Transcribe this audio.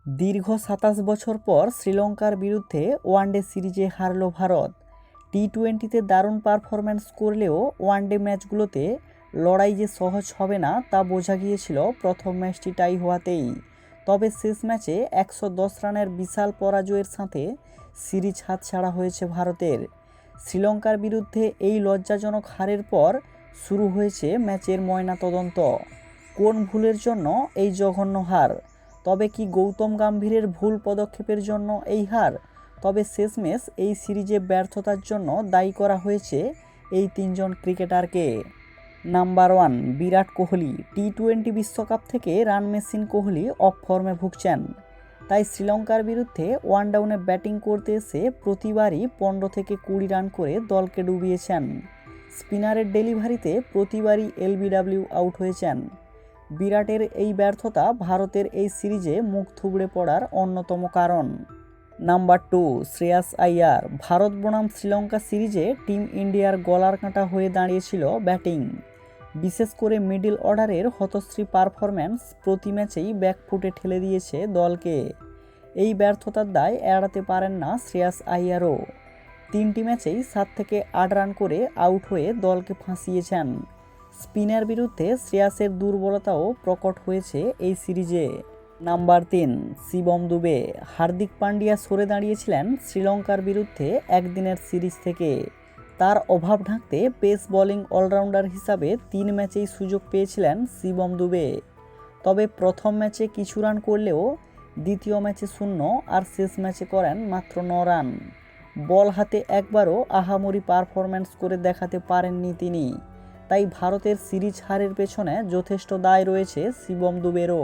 দীর্ঘ ২৭ বছর পর শ্রীলঙ্কার বিরুদ্ধে ওয়ানডে সিরিজে হারল ভারত। টি-20তে দারুণ পারফরম্যান্স করলেও ওয়ানডে ম্যাচগুলোতে লড়াই যে সহজ হবে না তা বোঝা গিয়েছিল প্রথম ম্যাচটি টাই হওয়াতেই। তবে শেষ ম্যাচে ১১০ রানের বিশাল পরাজয়ের সাথে সিরিজ হাতছাড়া হয়েছে ভারতের। শ্রীলঙ্কার বিরুদ্ধে এই লজ্জাজনক হারের পর শুরু হয়েছে ম্যাচের ময়নাতদন্ত। কোন ভুলের জন্য এই জঘন্য হার? তবে কি গৌতম গম্ভীরের ভুল পদক্ষেপের জন্য এই হার? তবে শেষমেশ এই সিরিজে ব্যর্থতার জন্য দায়ী করা হয়েছে এই তিনজন ক্রিকেটারকে। নাম্বার 1, বিরাট কোহলি। টি-20 বিশ্বকাপ থেকে রান মেশিন কোহলি অফ ফর্মে ভুগছেন। তাই শ্রীলঙ্কার বিরুদ্ধে ওয়ান ডাউনে ব্যাটিং করতে এসে প্রতিবারই 15 থেকে 20 রান করে দলকে ডুবিয়েছেন। স্পিনারের ডেলিভারিতে প্রতিবারই এলবিডব্লিউ আউট হয়েছেন। বিরাটের এই ব্যর্থতা ভারতের এই সিরিজে মুখ থুবড়ে পড়ার অন্যতম কারণ। নাম্বার 2, শ্রেয়াস আইয়ার। ভারত বনাম শ্রীলঙ্কা সিরিজে টিম ইন্ডিয়ার গলার কাঁটা হয়ে দাঁড়িয়েছিল ব্যাটিং। বিশেষ করে মিডল অর্ডারের হতশ্রী পারফরম্যান্স প্রতি ম্যাচেই ব্যাকফুটে ঠেলে দিয়েছে দলকে। এই ব্যর্থতার দায় এড়াতে পারেন না শ্রেয়াস আইয়ারও। 3টি ম্যাচেই 7 থেকে 8 রান করে আউট হয়ে দলকে ফাঁসিয়েছেন। স্পিনের বিরুদ্ধে শ্রেয়াসের দুর্বলতাও প্রকট হয়েছে এই সিরিজে। নাম্বার 3, শিবম দুবে। হার্দিক পান্ডিয়া সরে দাঁড়িয়েছিলেন শ্রীলঙ্কার বিরুদ্ধে একদিনের সিরিজ থেকে। তার অভাব ঢাকতে পেস বোলিং অলরাউন্ডার হিসাবে 3 ম্যাচেই সুযোগ পেয়েছিলেন শিবম দুবে। তবে প্রথম ম্যাচে কিছু রান করলেও দ্বিতীয় ম্যাচে 0 আর শেষ ম্যাচে করেন মাত্র 9 রান। বল হাতে একবারও আহামরি পারফরম্যান্স করে দেখাতে পারেননি তিনি। তাই ভারতের সিরিজ হারের পেছনে যথেষ্ট দায় রয়েছে শিবম দুবেরও।